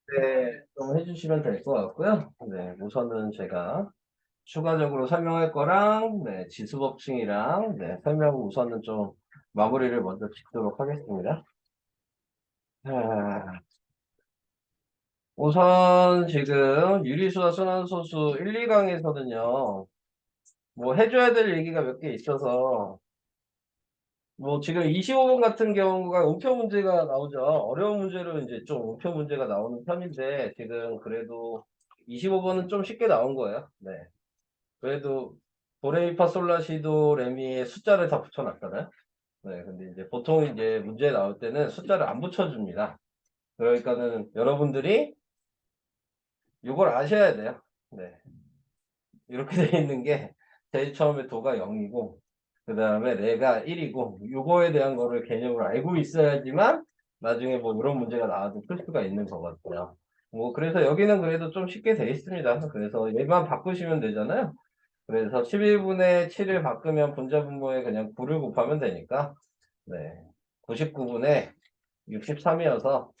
네, 좀 해주시면 될 것 같고요. 네, 우선은 제가 추가적으로 설명할 거랑, 네, 지수법칙이랑, 네, 설명 우선은 좀 마무리를 먼저 짓도록 하겠습니다. 아, 우선 지금 유리수와 순환소수 1, 2강에서는요, 뭐 해줘야 될 얘기가 몇 개 있어서, 뭐 지금 25번 같은 경우가 음표 문제가 나오죠. 어려운 문제로 이제 좀 음표 문제가 나오는 편인데, 지금 그래도 25번은 좀 쉽게 나온 거예요. 네. 그래도 도레미파솔라시도 레미에 숫자를 다 붙여놨잖아요. 네, 근데 이제 보통 이제 문제 나올 때는 숫자를 안 붙여줍니다. 그러니까는 여러분들이 이걸 아셔야 돼요. 네, 이렇게 돼 있는 게 제일 처음에 도가 0이고 그 다음에 레가 1이고 요거에 대한 거를 개념을 알고 있어야지만 나중에 뭐 이런 문제가 나와도 풀 수가 있는 거거든요. 뭐 그래서 여기는 그래도 좀 쉽게 돼 있습니다. 그래서 얘만 바꾸시면 되잖아요. 그래서 11분의 7을 바꾸면 분자분모에 그냥 9를 곱하면 되니까 네. 99분의 63이어서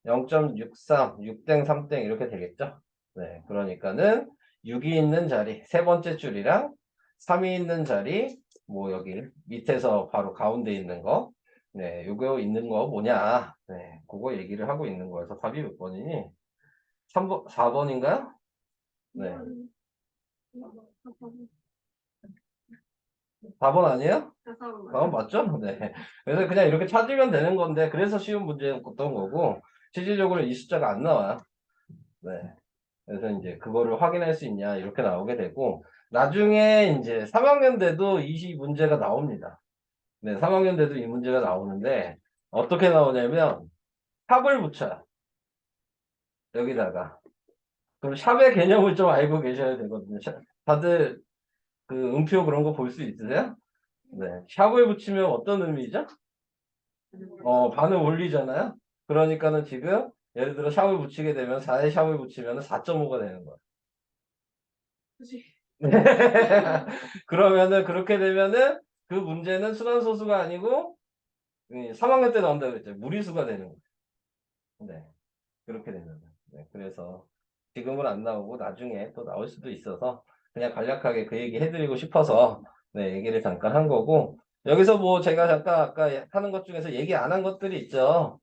0.63, 6땡 3땡 이렇게 되겠죠? 네. 그러니까는 6이 있는 자리, 세 번째 줄이랑 3이 있는 자리, 뭐 여기 밑에서 바로 가운데 있는 거, 네. 요거 있는 거 뭐냐? 네. 그거 얘기를 하고 있는 거여서 답이 몇 번이니? 3번, 4번인가요? 네. 4번 아니에요? 4번 맞죠? 네. 그래서 그냥 이렇게 찾으면 되는 건데, 그래서 쉬운 문제였던 거고, 실질적으로 이 숫자가 안 나와요. 네. 그래서 이제 그거를 확인할 수 있냐, 이렇게 나오게 되고, 나중에 이제 3학년 돼도 이 문제가 나옵니다. 네, 3학년 돼도 이 문제가 나오는데, 어떻게 나오냐면, 샵을 붙여요. 여기다가. 그럼 샵의 개념을 좀 알고 계셔야 되거든요. 다들 그 음표 그런 거 볼 수 있으세요? 네. 샵을 붙이면 어떤 의미죠? 반을 올리잖아요? 그러니까는 지금, 예를 들어 샵을 붙이게 되면 4에 샵을 붙이면 4.5가 되는 거예요. 그치. 그러면은, 그렇게 되면은, 그 문제는 순환소수가 아니고, 3학년 때 나온다고 그랬죠. 무리수가 되는 거예요. 네. 그렇게 되는 거예요. 네. 그래서, 지금은 안 나오고, 나중에 또 나올 수도 있어서, 그냥 간략하게 그 얘기 해드리고 싶어서, 네, 얘기를 잠깐 한 거고, 여기서 뭐 제가 잠깐 아까 하는 것 중에서 얘기 안 한 것들이 있죠.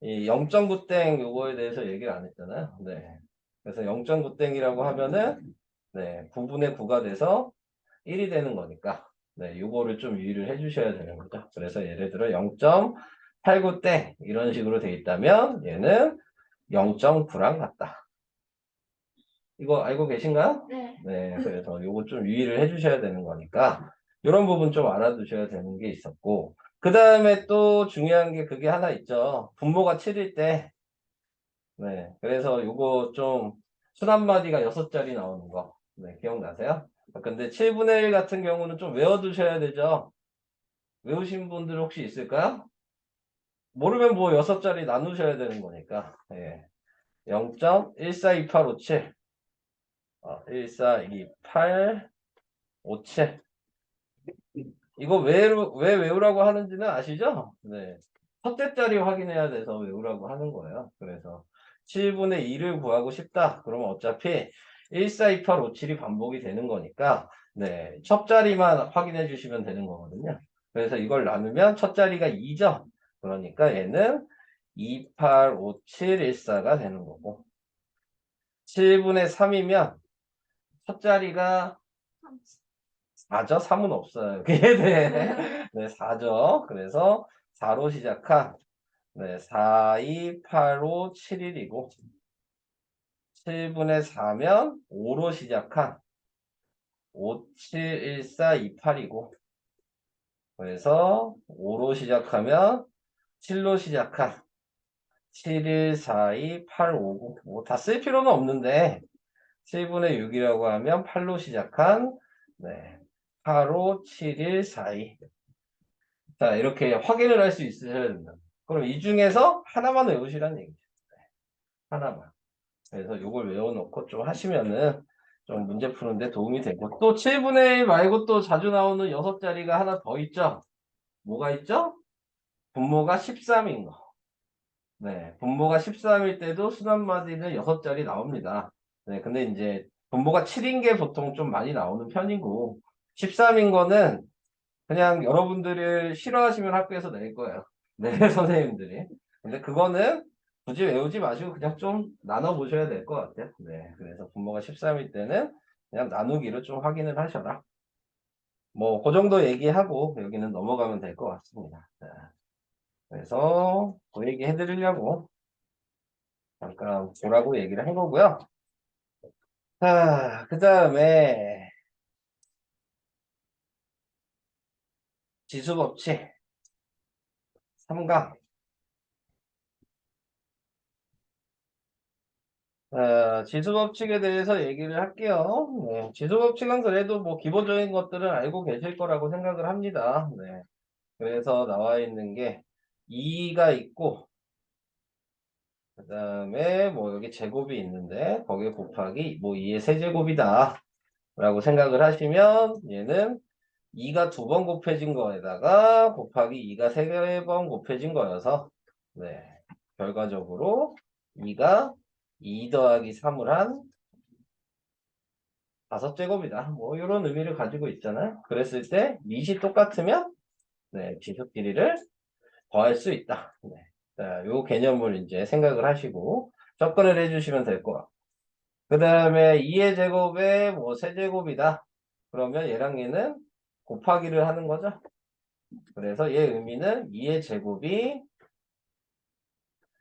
이 0.9땡 요거에 대해서 얘기를 안 했잖아요. 네. 그래서 0.9땡이라고 하면은 네, 9분의 9가 돼서 1이 되는 거니까 네, 요거를 좀 유의를 해 주셔야 되는 거죠. 그래서 예를 들어 0.89땡 이런 식으로 돼 있다면 얘는 0.9랑 같다. 이거 알고 계신가요? 네. 네, 그래서 요거 좀 유의를 해 주셔야 되는 거니까 이런 부분 좀 알아두셔야 되는 게 있었고 그 다음에 또 중요한 게 그게 하나 있죠. 분모가 7일 때 네. 그래서 요거 좀 순한마디가 6자리 나오는 거. 네. 기억나세요? 근데 7분의 1 같은 경우는 좀 외워두셔야 되죠. 외우신 분들 혹시 있을까요? 모르면 뭐 6자리 나누셔야 되는 거니까. 예. 0.142857. 142857. 이거 왜 외우라고 하는지는 아시죠? 네. 첫째 자리 확인해야 돼서 외우라고 하는 거예요. 그래서 7분의 2를 구하고 싶다. 그러면 어차피 142857이 반복이 되는 거니까 네. 첫 자리만 확인해 주시면 되는 거거든요. 그래서 이걸 나누면 첫 자리가 2죠. 그러니까 얘는 285714가 되는 거고 7분의 3이면 첫 자리가 4죠? 3은 없어요. 그게 네, 4죠. 그래서 4로 시작한 네, 4, 2, 8, 5, 7, 1이고 7분의 4면 5로 시작한 5, 7, 1, 4, 2, 8이고 그래서 5로 시작하면 7로 시작한 7, 1, 4, 2, 8, 5고 뭐 다 쓸 필요는 없는데 7분의 6이라고 하면 8로 시작한 네, 8, 5, 7, 1, 4, 2 자, 이렇게 확인을 할 수 있으셔야 된다. 그럼 이 중에서 하나만 외우시라는 얘기죠. 하나만. 그래서 요걸 외워놓고 좀 하시면은 좀 문제 푸는데 도움이 되고 또 7분의 1 말고 또 자주 나오는 6자리가 하나 더 있죠. 뭐가 있죠? 분모가 13인 거. 네, 분모가 13일 때도 순환마디는 6자리 나옵니다. 네, 근데 이제 분모가 7인 게 보통 좀 많이 나오는 편이고 13인 거는 그냥 여러분들을 싫어하시면 학교에서 낼 거예요. 네, 선생님들이. 근데 그거는 굳이 외우지 마시고 그냥 좀 나눠 보셔야 될 것 같아요. 네, 그래서 분모가 13일 때는 그냥 나누기로 좀 확인을 하셔라. 뭐, 그 정도 얘기하고 여기는 넘어가면 될 것 같습니다. 자, 그래서 그 얘기 해드리려고 잠깐 보라고 얘기를 한 거고요. 자, 그 다음에 지수법칙 3강. 지수법칙에 대해서 얘기를 할게요. 네, 지수법칙은 그래도 뭐 기본적인 것들은 알고 계실 거라고 생각을 합니다. 네, 그래서 나와 있는 게 2가 있고, 그 다음에 뭐 여기 제곱이 있는데, 거기에 곱하기 뭐 2의 세제곱이다. 라고 생각을 하시면, 얘는 2가 2번 곱해진 거에다가 곱하기 2가 3번 곱해진 거여서, 네, 결과적으로 2가 2 더하기 3을 한 5제곱이다. 뭐 이런 의미를 가지고 있잖아요. 그랬을 때 밑이 똑같으면 네, 지수 길이를 더할 수 있다. 네. 자, 요 개념을 이제 생각을 하시고 접근을 해주시면 될 것 같고. 그 다음에 2의 제곱에 뭐 세제곱이다. 그러면 얘랑 얘는 곱하기를 하는 거죠. 그래서 얘 의미는 2의 제곱이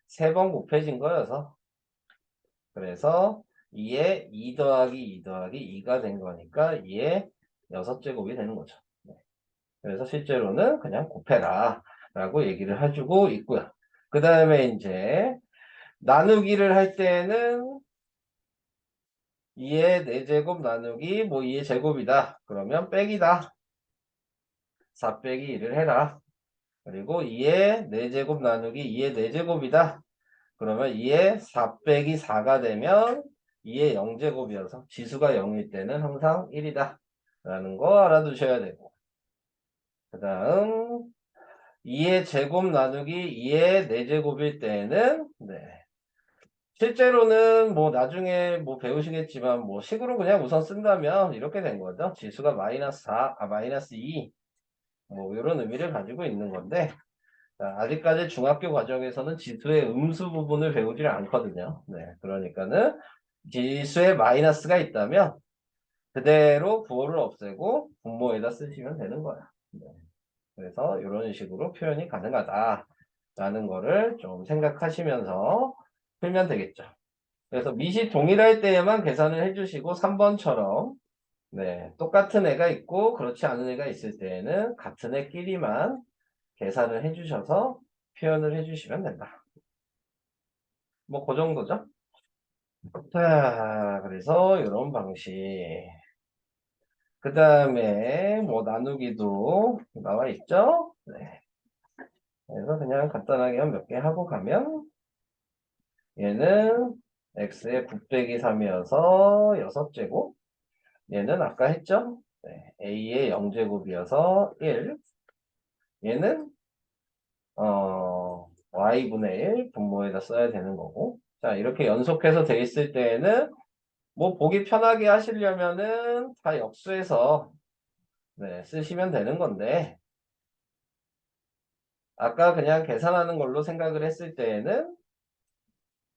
3번 곱해진 거여서 그래서 2에 2 더하기 2 더하기 2가 된 거니까 2의 6제곱이 되는 거죠. 네. 그래서 실제로는 그냥 곱해라 라고 얘기를 해주고 있고요. 그 다음에 이제 나누기를 할 때는 2의 4제곱 나누기 뭐 2의 제곱이다. 그러면 빼기다. 4 빼기 1을 해라. 그리고 2의 4제곱 나누기 2의 4제곱이다. 그러면 2의 4 빼기 4가 되면 2의 0제곱이어서 지수가 0일 때는 항상 1이다. 라는 거 알아두셔야 되고. 그 다음 2의 제곱 나누기 2의 4제곱일 때는 네. 실제로는 뭐 나중에 뭐 배우시겠지만 뭐 식으로 그냥 우선 쓴다면 이렇게 된 거죠. 지수가 마이너스 4, 마이너스 2 뭐 이런 의미를 가지고 있는 건데 자, 아직까지 중학교 과정에서는 지수의 음수 부분을 배우질 않거든요. 네, 그러니까는 지수에 마이너스가 있다면 그대로 부호를 없애고 분모에다 쓰시면 되는 거야. 네. 그래서 이런 식으로 표현이 가능하다라는 거를 좀 생각하시면서 풀면 되겠죠. 그래서 밑이 동일할 때에만 계산을 해주시고 3번처럼 네, 똑같은 애가 있고 그렇지 않은 애가 있을 때에는 같은 애끼리만 계산을 해주셔서 표현을 해주시면 된다. 뭐 그 정도죠. 자, 그래서 이런 방식. 그 다음에 뭐 나누기도 나와 있죠. 네. 그래서 그냥 간단하게 몇 개 하고 가면 얘는 x의 9 빼기 3이어서 6제곱 얘는 아까 했죠? 네. a의 0제곱이어서 1 얘는 y분의 1 분모에다 써야 되는 거고 자 이렇게 연속해서 돼 있을 때에는 뭐 보기 편하게 하시려면은 다 역수해서 네, 쓰시면 되는 건데 아까 그냥 계산하는 걸로 생각을 했을 때에는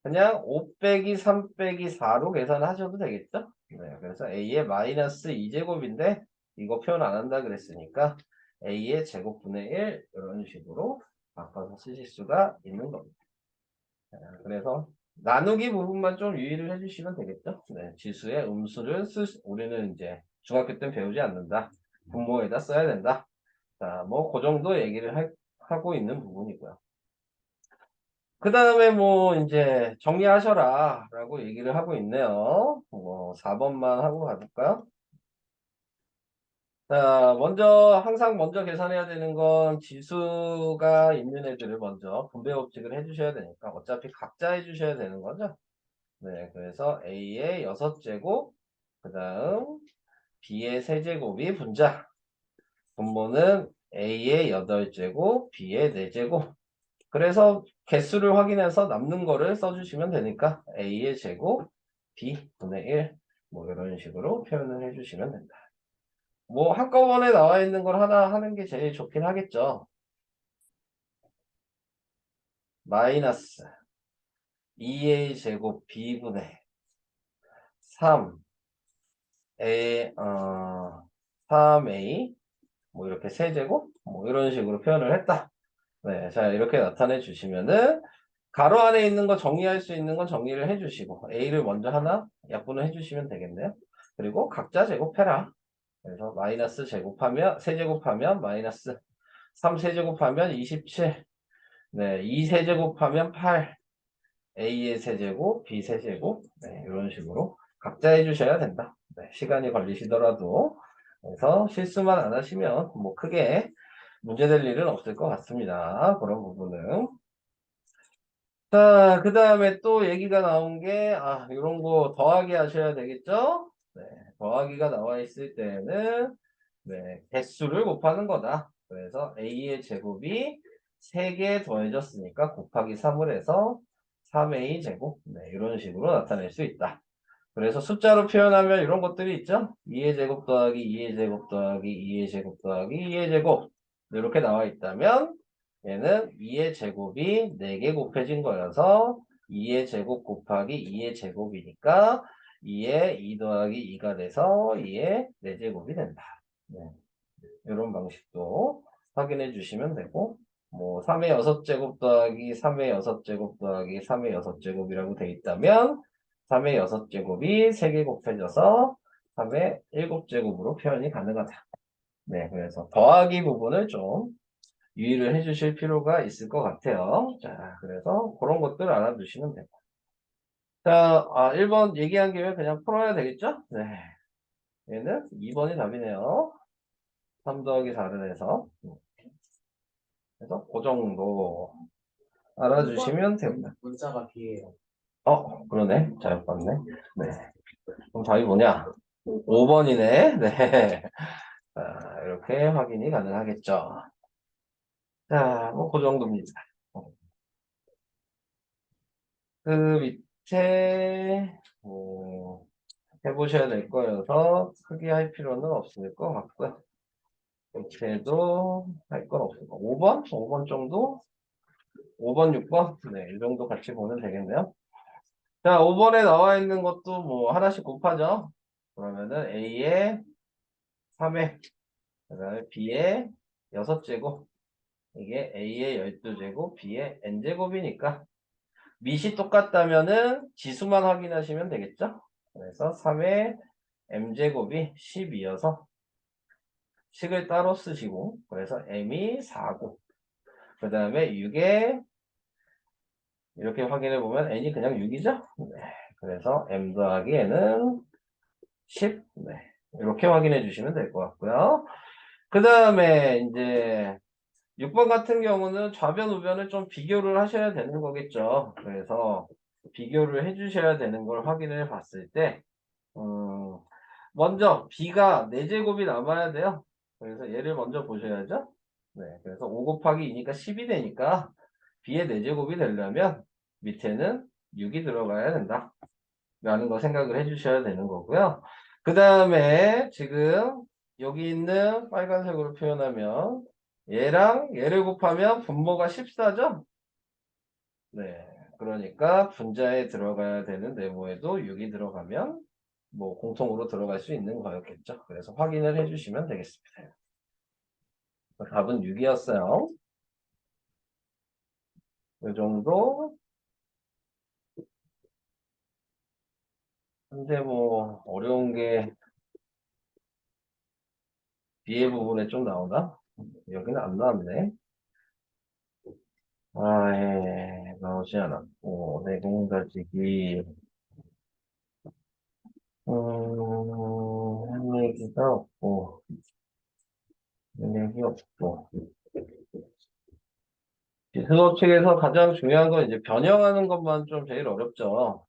그냥 5 빼기 3 빼기 4로 계산하셔도 되겠죠? 네, 그래서 a의 마이너스 2제곱인데 이거 표현 안 한다 그랬으니까 a의 제곱분의 1 이런 식으로 바꿔서 쓰실 수가 있는 겁니다. 그래서 나누기 부분만 좀 유의를 해주시면 되겠죠? 네, 지수의 음수를 우리는 이제 중학교 때 배우지 않는다. 분모에다 써야 된다. 자, 뭐 그 정도 얘기를 하고 있는 부분이고요. 그 다음에 뭐 이제 정리하셔라 라고 얘기를 하고 있네요. 뭐 4번만 하고 가볼까요? 자, 항상 먼저 계산해야 되는 건 지수가 있는 애들을 먼저 분배 법칙을 해주셔야 되니까 어차피 각자 해주셔야 되는 거죠. 네, 그래서 A의 6제곱, 그 다음 B의 세제곱이 분자. 분모는 A의 8제곱, B의 4제곱. 그래서 개수를 확인해서 남는 거를 써주시면 되니까 A의 제곱 B분의 1 뭐 이런 식으로 표현을 해주시면 된다. 뭐 한꺼번에 나와 있는 걸 하나 하는 게 제일 좋긴 하겠죠. 마이너스 2A 제곱 B분의 3A 3A 뭐 이렇게 세제곱 뭐 이런 식으로 표현을 했다. 네, 자 이렇게 나타내 주시면은 가로 안에 있는 거 정리할 수 있는 건 정리를 해주시고 A를 먼저 하나 약분을 해주시면 되겠네요. 그리고 각자 제곱해라. 그래서 마이너스 제곱하면 세제곱하면 마이너스 3 세제곱하면 27 네, 2 세제곱하면 8 A의 세제곱 B 세제곱 네, 이런 식으로 각자 해주셔야 된다. 네, 시간이 걸리시더라도 그래서 실수만 안 하시면 뭐 크게 문제될 일은 없을 것 같습니다. 그런 부분은. 자, 그 다음에 또 얘기가 나온 게, 이런 거 더하기 하셔야 되겠죠? 네, 더하기가 나와 있을 때는, 네, 개수를 곱하는 거다. 그래서 A의 제곱이 3개 더해졌으니까 곱하기 3을 해서 3A 제곱. 네, 이런 식으로 나타낼 수 있다. 그래서 숫자로 표현하면 이런 것들이 있죠? 2의 제곱 더하기 2의 제곱 더하기 2의 제곱 더하기 2의 제곱. 이렇게 나와 있다면, 얘는 2의 제곱이 4개 곱해진 거여서 2의 제곱 곱하기 2의 제곱이니까 2의 2 더하기 2가 돼서 2의 4제곱이 된다. 네. 이런 방식도 확인해 주시면 되고 뭐 3의 6제곱 더하기 3의 6제곱 더하기 3의 6제곱이라고 돼 있다면 3의 6제곱이 3개 곱해져서 3의 7제곱으로 표현이 가능하다. 네, 그래서 더하기 부분을 좀 유의를 해주실 필요가 있을 것 같아요. 자, 그래서 그런 것들 알아두시면 됩니다. 자, 1번 얘기한 김에 그냥 풀어야 되겠죠? 네. 얘는 2번이 답이네요. 3 더하기 4를 해서. 그래서 그 정도 알아주시면 됩니다. 문자가 B예요. 그러네. 잘못 봤네. 네. 그럼 답이 뭐냐? 5번이네. 네. 자, 이렇게 확인이 가능하겠죠. 자, 뭐, 그 정도입니다. 그 밑에, 해보셔야 될 거여서 크게 할 필요는 없을 것 같고요. 밑에도 할 건 없을 거. 5번? 5번 정도? 5번, 6번? 네, 이 정도 같이 보면 되겠네요. 자, 5번에 나와 있는 것도 뭐 하나씩 곱하죠. 그러면은 A의 3회, 그 다음에 B의 6제곱, 이게 A의 12제곱, B의 N제곱이니까 밑이 똑같다면은 지수만 확인하시면 되겠죠. 그래서 3의 M제곱이 12여서 식을 따로 쓰시고 그래서 M이 4고 그 다음에 6에 이렇게 확인해 보면 N이 그냥 6이죠. 네. 그래서 M 더하기 N은 10. 네. 이렇게 확인해 주시면 될 것 같고요. 그 다음에 이제 6번 같은 경우는 좌변, 우변을 좀 비교를 하셔야 되는 거겠죠. 그래서 비교를 해 주셔야 되는 걸 확인을 봤을 때, 먼저 B가 4제곱이 남아야 돼요. 그래서 얘를 먼저 보셔야죠. 네. 그래서 5 곱하기 2니까 10이 되니까 B의 4제곱이 되려면 밑에는 6이 들어가야 된다. 라는 거 생각을 해주셔야 되는 거고요. 그 다음에 지금 여기 있는 빨간색으로 표현하면 얘랑 얘를 곱하면 분모가 14죠? 네. 그러니까 분자에 들어가야 되는 네모에도 6이 들어가면 뭐 공통으로 들어갈 수 있는 거였겠죠. 그래서 확인을 해주시면 되겠습니다. 답은 6이었어요. 이 정도. 근데 뭐 어려운 게 뒤에 부분에 좀 나오나? 여기는 안 나왔네. 예, 나오지 않았고, 내공 가지기, 한 얘기가 없고, 한 얘기 없고. 수업 측에서 가장 중요한 건 이제 변형하는 것만 좀 제일 어렵죠.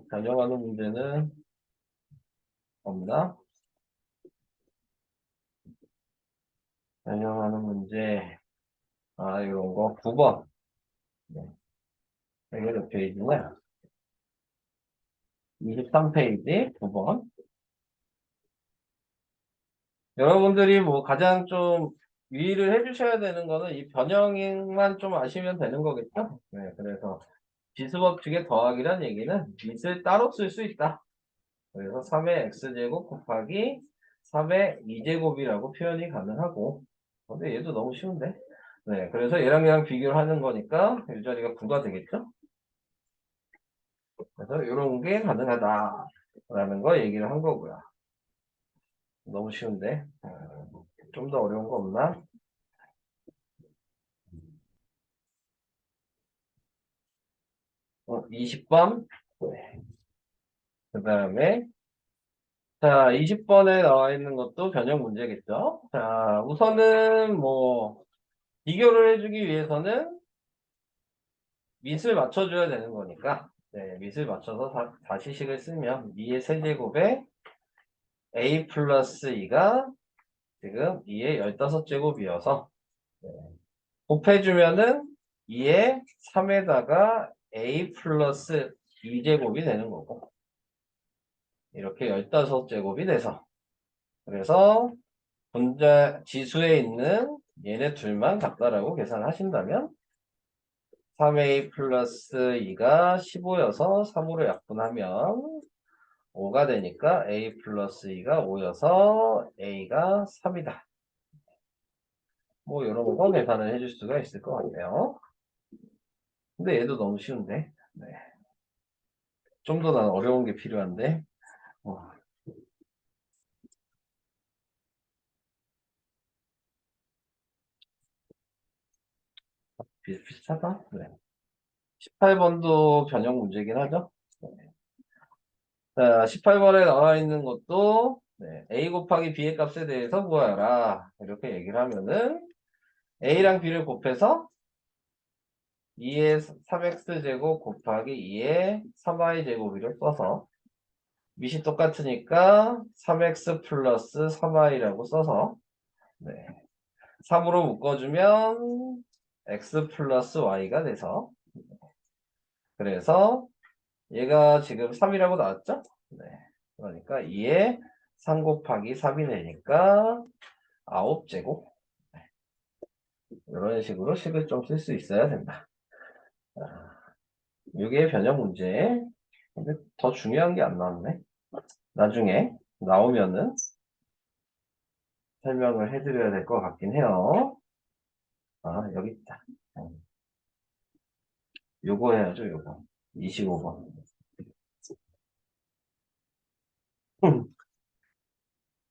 변형하는 문제는 없나? 변형하는 문제, 이런 거. 9번. 이게 몇 페이지냐? 23페이지 9번. 여러분들이 뭐 가장 좀 유의를 해주셔야 되는 거는 이 변형만 좀 아시면 되는 거겠죠? 네, 그래서 지수법칙의 더하기란 얘기는 밑을 따로 쓸 수 있다. 그래서 3의 x제곱 곱하기 3의 2제곱이라고 표현이 가능하고, 근데 얘도 너무 쉬운데? 네, 그래서 얘랑 비교를 하는 거니까 이 자리가 9가 되겠죠? 그래서 이런 게 가능하다라는 거 얘기를 한 거고요. 너무 쉬운데? 좀 더 어려운 거 없나? 20번. 그 다음에, 자, 20번에 나와 있는 것도 변형 문제겠죠? 자, 우선은 뭐, 비교를 해주기 위해서는 밑을 맞춰줘야 되는 거니까, 네, 밑을 맞춰서 다시식을 쓰면 2의 세제곱에 a 플러스 2가 지금 2의 15제곱이어서, 곱해주면은 2의 3에다가 a 플러스 2제곱이 되는 거고, 이렇게 15제곱이 돼서, 그래서 지수에 있는 얘네 둘만 같다라고 계산하신다면 3a 플러스 2가 15여서 3으로 약분하면 5가 되니까 a 플러스 2가 5여서 a가 3이다. 뭐 이런 거 계산을 해줄 수가 있을 것 같네요. 근데 얘도 너무 쉬운데. 네. 좀 더 난 어려운 게 필요한데. 어, 비슷비슷하다. 네. 18번도 변형 문제긴 하죠. 네. 자, 18번에 나와 있는 것도 네, a 곱하기 b의 값에 대해서 구하라. 이렇게 얘기를 하면은 a랑 b를 곱해서 2의 3x제곱 곱하기 2의 3y제곱이를 써서 밑이 똑같으니까 3x 플러스 3y라고 써서 네, 3으로 묶어주면 x 플러스 y가 돼서 그래서 얘가 지금 3이라고 나왔죠? 네. 그러니까 2에 3 곱하기 3이 되니까 9제곱. 이런 식으로 식을 좀 쓸 수 있어야 된다. 이게 변형 문제. 근데 더 중요한 게 안 나왔네. 나중에 나오면은 설명을 해드려야 될 것 같긴 해요. 아, 여기 있다. 요거 해야죠, 요거. 25번.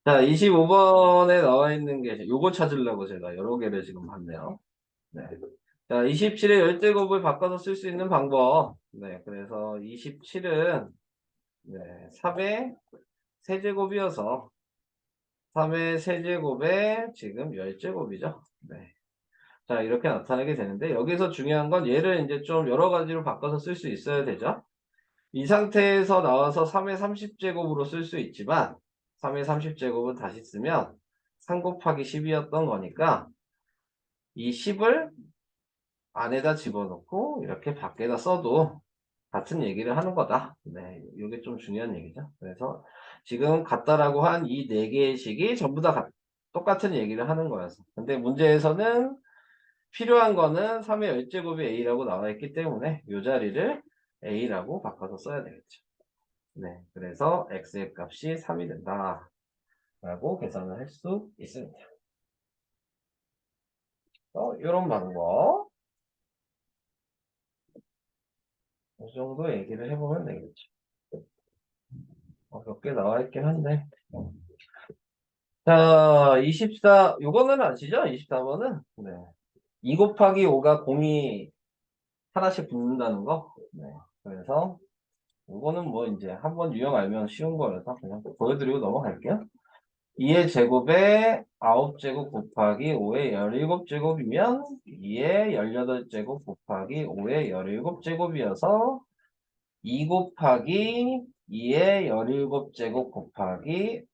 자, 25번에 나와 있는 게 요거 찾으려고 제가 여러 개를 지금 봤네요. 네. 자, 27의 열제곱을 바꿔서 쓸 수 있는 방법. 네, 그래서 27은 네, 3의 세제곱이어서 3의 세제곱에 지금 열제곱이죠. 네. 자, 이렇게 나타나게 되는데 여기서 중요한 건 얘를 이제 좀 여러 가지로 바꿔서 쓸 수 있어야 되죠. 이 상태에서 나와서 3의 30제곱으로 쓸 수 있지만 3의 30제곱은 다시 쓰면 3 곱하기 10이었던 거니까 이 10을 안에다 집어넣고 이렇게 밖에다 써도 같은 얘기를 하는 거다. 네, 이게 좀 중요한 얘기죠. 그래서 지금 같다라고 한 이 네 개의 식이 전부 다 똑같은 얘기를 하는 거였어. 근데 문제에서는 필요한 거는 3의 열제곱이 a라고 나와 있기 때문에 이 자리를 a라고 바꿔서 써야 되겠죠. 네, 그래서 x의 값이 3이 된다. 라고 계산을 할 수 있습니다. 이런 방법. 이 정도 얘기를 해보면 되겠죠. 몇 개 나와 있긴 한데. 자, 24, 요거는 아시죠? 24번은? 네. 2 곱하기 5가 공이 하나씩 붙는다는 거. 네. 그래서, 요거는 뭐 이제 한번 유형 알면 쉬운 거여서 그냥 보여드리고 넘어갈게요. 2의 제곱에 9제곱 곱하기 5의 17제곱이면 2의 18제곱 곱하기 5의 17제곱이어서 2 곱하기 2의 17제곱 곱하기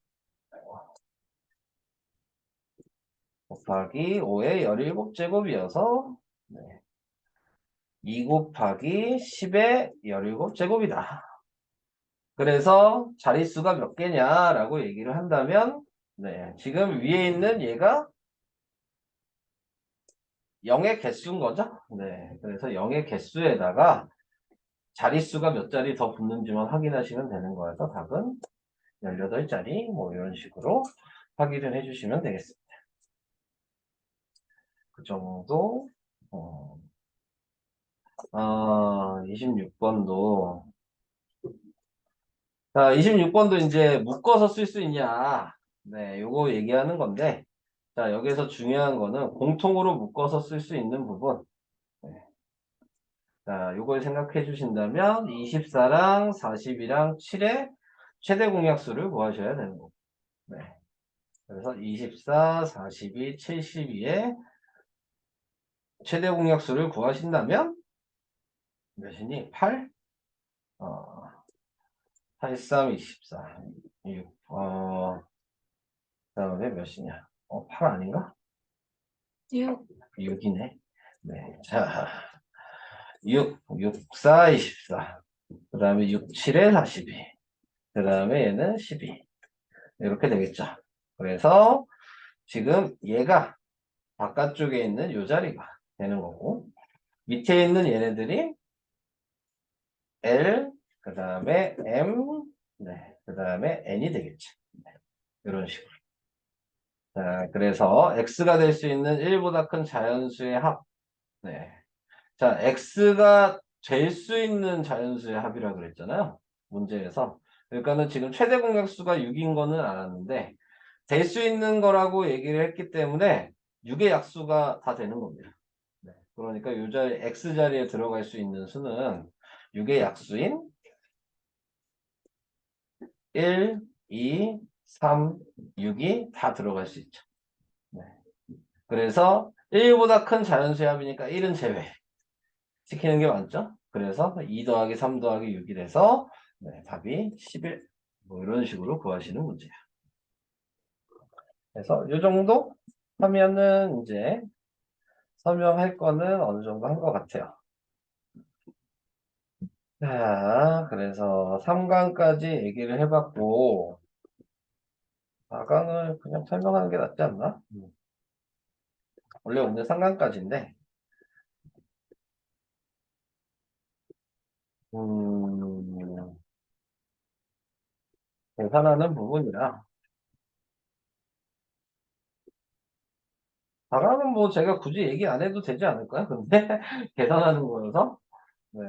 5의 17제곱이어서 2 곱하기 10의 17제곱이다. 그래서 자릿수가 몇 개냐라고 얘기를 한다면 네, 지금 위에 있는 얘가 0의 개수인 거죠. 네, 그래서 0의 개수에다가 자릿수가 몇 자리 더 붙는지만 확인하시면 되는 거여서 답은 18자리 뭐 이런 식으로 확인을 해주시면 되겠습니다. 그 정도. 26번도. 자, 26번도 이제 묶어서 쓸 수 있냐. 네, 요거 얘기하는 건데. 자, 여기서 중요한 거는 공통으로 묶어서 쓸 수 있는 부분. 네. 자, 요걸 생각해 주신다면 24랑 40이랑 7의 최대 공약수를 구하셔야 되는 거고. 네. 그래서 24, 42, 72의 최대 공약수를 구하신다면 몇이니? 8? 83, 24. 6. 그다음에 몇이냐? 8 아닌가? 6. 6이네. 네. 자, 6, 6, 4, 24. 그 다음에 6, 7에 42. 그 다음에 얘는 12. 이렇게 되겠죠. 그래서 지금 얘가 바깥쪽에 있는 요 자리가 되는 거고, 밑에 있는 얘네들이 L, 그 다음에 M, 네, 그 다음에 N이 되겠죠. 네, 이런 식으로. 자, 그래서 X가 될 수 있는 1보다 큰 자연수의 합. 네. 자, X가 될 수 있는 자연수의 합이라고 그랬잖아요. 문제에서. 그러니까는 지금 최대 공약수가 6인 거는 알았는데, 될 수 있는 거라고 얘기를 했기 때문에 6의 약수가 다 되는 겁니다. 네. 그러니까 이 자리, X 자리에 들어갈 수 있는 수는 6의 약수인 1, 2, 3, 6이 다 들어갈 수 있죠. 네. 그래서 1보다 큰 자연수의 합이니까 1은 제외. 시키는 게 맞죠? 그래서 2 더하기 3 더하기 6이 돼서 네, 답이 11. 뭐 이런 식으로 구하시는 문제예요. 그래서 이 정도 하면은 이제 설명할 거는 어느 정도 한 것 같아요. 자, 그래서 3강까지 얘기를 해봤고 4강을 그냥 설명하는 게 낫지 않나? 원래 오늘 3강까지인데 계산하는 부분이라 4강은 뭐 제가 굳이 얘기 안 해도 되지 않을까요? 근데 계산하는 거여서 네.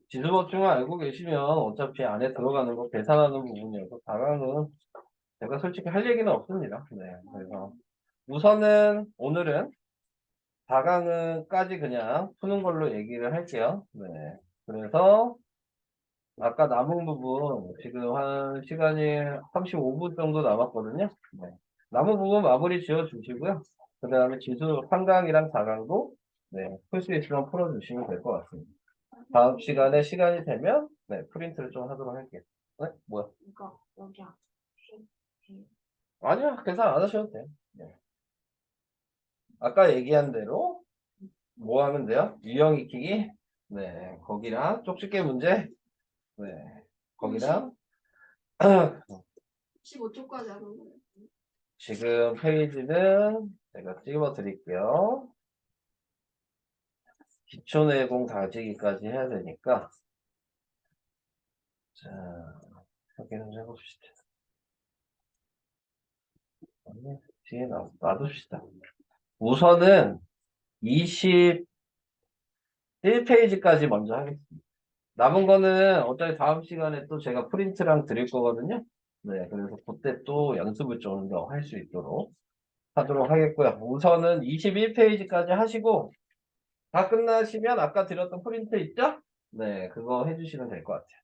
지수보충을 알고 계시면 어차피 안에 들어가는 거 계산하는 부분이어서 4강은 제가 솔직히 할 얘기는 없습니다. 네. 그래서 우선은 오늘은 4강은까지 그냥 푸는 걸로 얘기를 할게요. 네. 그래서 아까 남은 부분 지금 한 시간이 35분 정도 남았거든요. 네. 남은 부분 마무리 지어 주시고요. 그 다음에 지수 3강이랑 4강도 네, 풀 수 있으면 풀어주시면 될 것 같습니다. 다음 시간에 시간이 되면 네, 프린트를 좀 하도록 할게요. 네? 뭐야? 이거 여기야. 아니요, 계산 안 하셔도 돼요. 네. 아까 얘기한 대로 뭐 하면 돼요? 유형 익히기? 네, 거기랑 쪽집게 문제? 네, 거기랑 15초까지 하는 거예요. 지금 페이지는 제가 찍어 드릴게요. 기초 내공 다지기까지 해야 되니까 자, 확인을 해봅시다. 아니, 뒤에 놔둡시다. 우선은 21페이지까지 먼저 하겠습니다. 남은 거는 어차피 다음 시간에 또 제가 프린트랑 드릴 거거든요. 네, 그래서 그때 또 연습을 좀 더 할 수 있도록 하도록 하겠고요. 우선은 21페이지까지 하시고 다 끝나시면 아까 드렸던 프린트 있죠? 네, 그거 해주시면 될 것 같아요.